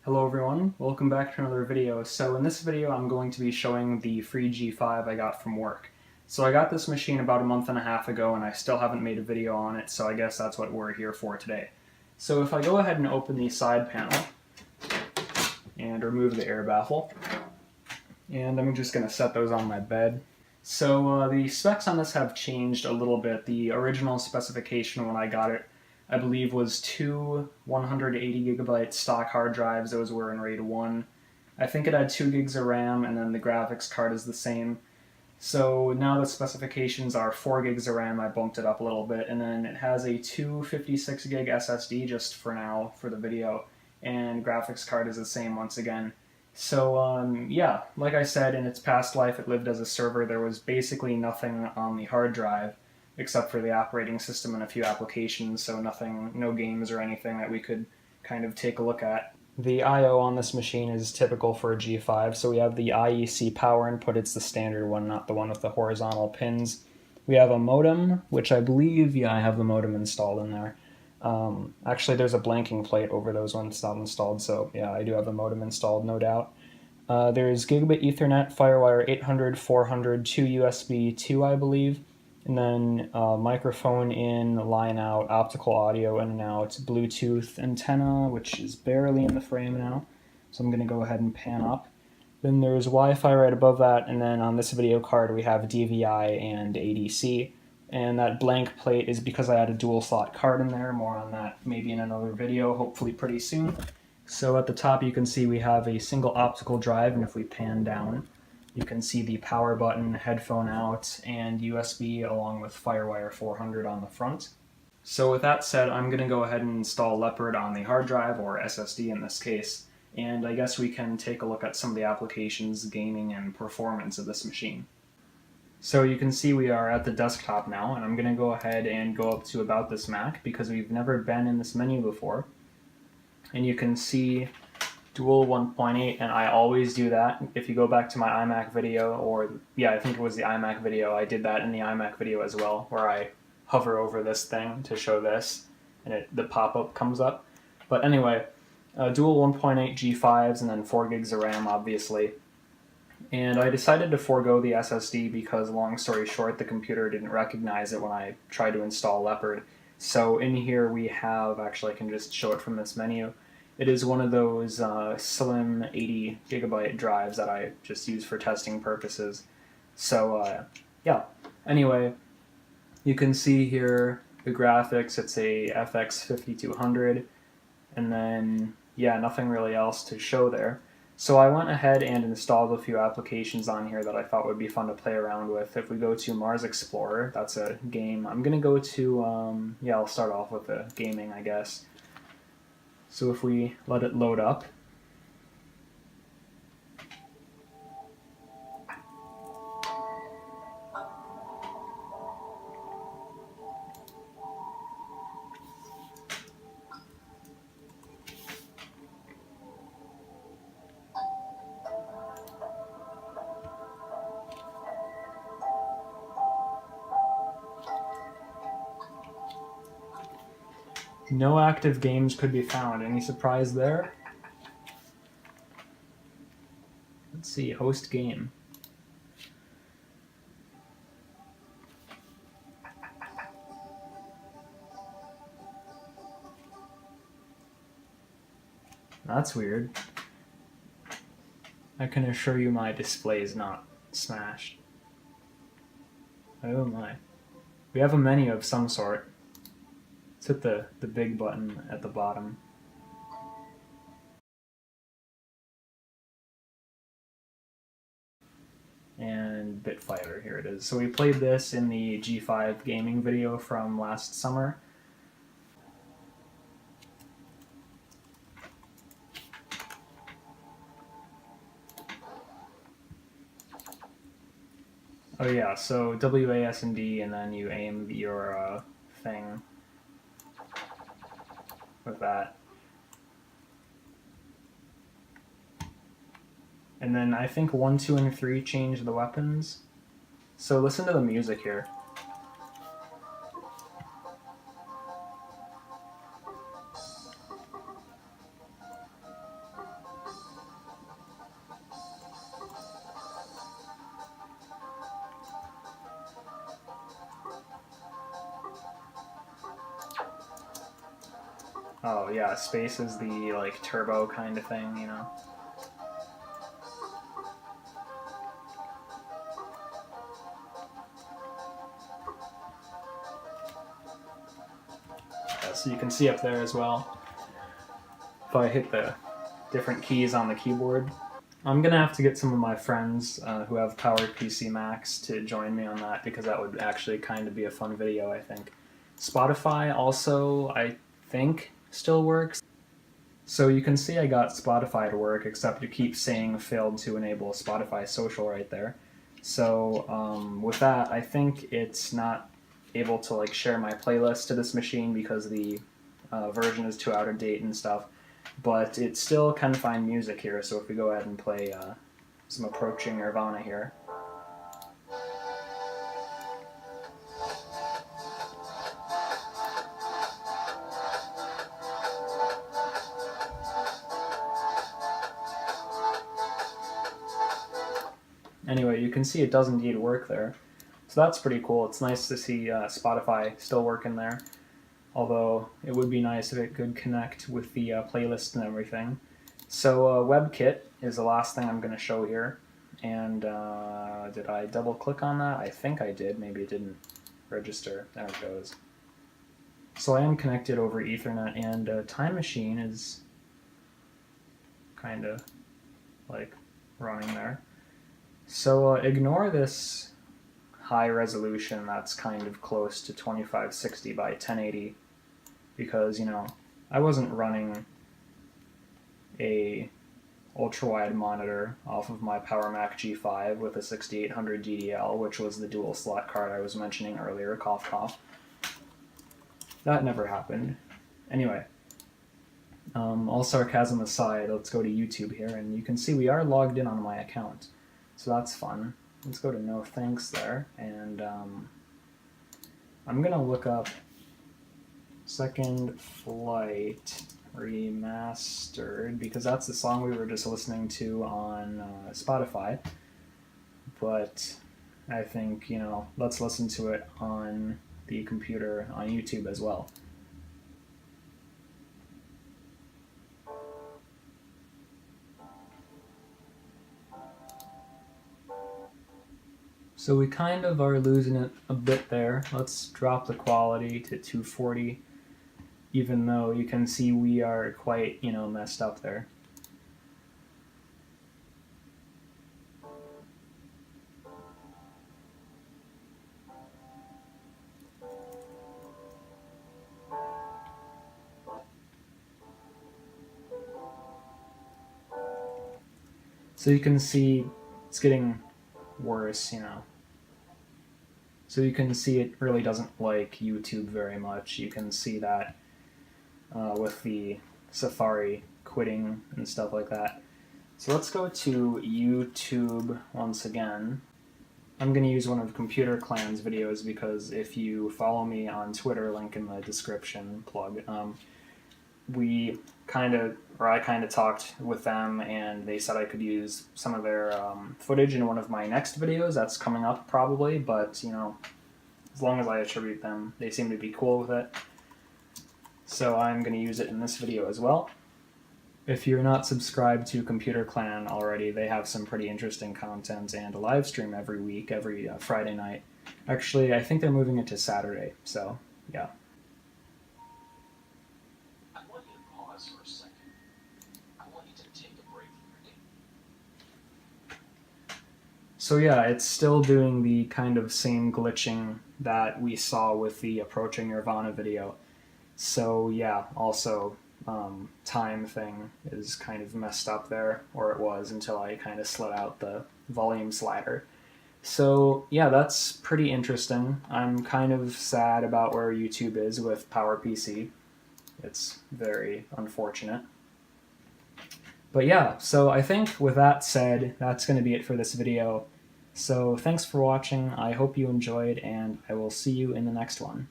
Hello everyone, welcome back to another video. So in this video I'm going to be showing the free G5 I got from work. So I got this machine about a month and a half ago and I still haven't made a video on it, so I guess that's what we're here for today. So if I go ahead and open the side panel and remove the air baffle, and I'm just going to set those on my bed. So the specs on this have changed a little bit. The original specification when I got it I believe was two 180 gigabyte stock hard drives. Those were in RAID 1. I think it had 2 gigs of RAM, and then the graphics card is the same. So now the specifications are 4 gigs of RAM. I bumped it up a little bit, and then it has a 256 gig SSD just for now for the video, and graphics card is the same once again. So yeah, like I said, in its past life it lived as a server. There was basically nothing on the hard drive except for the operating system and a few applications, so nothing, no games or anything that we could kind of take a look at. The I/O on this machine is typical for a G5, so we have the IEC power input. It's the standard one, not the one with the horizontal pins. We have a modem, which I believe, yeah, I have the modem installed in there. Actually, there's a blanking plate over those ones not installed, so yeah, I do have the modem installed, no doubt. There's gigabit Ethernet, Firewire 800, 400, 2 USB 2, I believe. And then microphone in, line out, optical audio in and out, Bluetooth antenna, which is barely in the frame now. So I'm going to go ahead and pan up. Then there's Wi-Fi right above that, and then on this video card we have DVI and ADC. And that blank plate is because I had a dual slot card in there. More on that maybe in another video, hopefully pretty soon. So at the top you can see we have a single optical drive, and if we pan down, you can see the power button, headphone out, and USB along with Firewire 400 on the front. So with that said, I'm going to go ahead and install Leopard on the hard drive, or SSD in this case, and I guess we can take a look at some of the applications, gaming, and performance of this machine. So you can see we are at the desktop now, and I'm going to go ahead and go up to About This Mac because we've never been in this menu before. And you can see Dual 1.8, and I always do that. If you go back to my iMac video, or yeah, I think it was the iMac video, I did that in the iMac video as well, where I hover over this thing to show this, and the pop-up comes up. But anyway, dual 1.8 G5s and then 4 gigs of RAM, obviously. And I decided to forego the SSD because, long story short, the computer didn't recognize it when I tried to install Leopard. So in here we have, actually I can just show it from this menu. It is one of those slim 80 gigabyte drives that I just use for testing purposes. So yeah, anyway, you can see here the graphics. It's a FX 5200, and then yeah, nothing really else to show there. So I went ahead and installed a few applications on here that I thought would be fun to play around with. If we go to Mars Explorer, that's a game. I'm going to go to, yeah, I'll start off with the gaming, I guess. So if we let it load up, no active games could be found. Any surprise there? Let's see, host game. That's weird. I can assure you my display is not smashed. Oh my. We have a menu of some sort. Let's hit the big button at the bottom. And Bitfighter, here it is. So we played this in the G5 gaming video from last summer. Oh yeah, so WASD, and then you aim your thing with that. And then I think 1, 2, and 3 change the weapons. So listen to the music here. Oh yeah, space is the like turbo kind of thing, you know. Yeah, so you can see up there as well, if I hit the different keys on the keyboard. I'm gonna have to get some of my friends who have PowerPC Macs to join me on that, because that would actually kind of be a fun video, I think. Spotify also, I think, still works. So you can see I got Spotify to work, except it keeps saying failed to enable Spotify social right there. So with that, I think it's not able to like share my playlist to this machine because the version is too out of date and stuff. But it still can find music here, so if we go ahead and play some Approaching Nirvana here. Anyway, you can see it does indeed work there. So that's pretty cool. It's nice to see Spotify still working there. Although it would be nice if it could connect with the playlist and everything. So WebKit is the last thing I'm going to show here. And did I double click on that? I think I did. Maybe it didn't register. There it goes. So I am connected over Ethernet, and Time Machine is kind of like running there. So ignore this high resolution that's kind of close to 2560 by 1080, because, you know, I wasn't running a ultra-wide monitor off of my PowerMac G5 with a 6800 DDL, which was the dual slot card I was mentioning earlier, cough cough. That never happened. Anyway, all sarcasm aside, let's go to YouTube here, and you can see we are logged in on my account, so that's fun. Let's go to no thanks there, and I'm gonna look up Second Flight Remastered, because that's the song we were just listening to on Spotify. But I think, you know, let's listen to it on the computer on YouTube as well. So we kind of are losing it a bit there. Let's drop the quality to 240, even though you can see we are quite, you know, messed up there. So you can see it's getting worse, you know. So you can see it really doesn't like YouTube very much. You can see that with the Safari quitting and stuff like that. So let's go to YouTube once again. I'm going to use one of Computer Clan's videos, because if you follow me on Twitter, link in the description, plug, I kind of talked with them, and they said I could use some of their footage in one of my next videos. That's coming up probably, but, you know, as long as I attribute them, they seem to be cool with it. So I'm going to use it in this video as well. If you're not subscribed to Computer Clan already, they have some pretty interesting content and a live stream every week, every Friday night. Actually, I think they're moving it to Saturday, so yeah. I want you to pause for a second. I want you to take a break from your game. So yeah, it's still doing the kind of same glitching that we saw with the Approaching Nirvana video. So yeah, also time thing is kind of messed up there, or it was until I kind of slid out the volume slider. So yeah, that's pretty interesting. I'm kind of sad about where YouTube is with PowerPC. It's very unfortunate. But yeah, so I think with that said, that's going to be it for this video. So thanks for watching, I hope you enjoyed, and I will see you in the next one.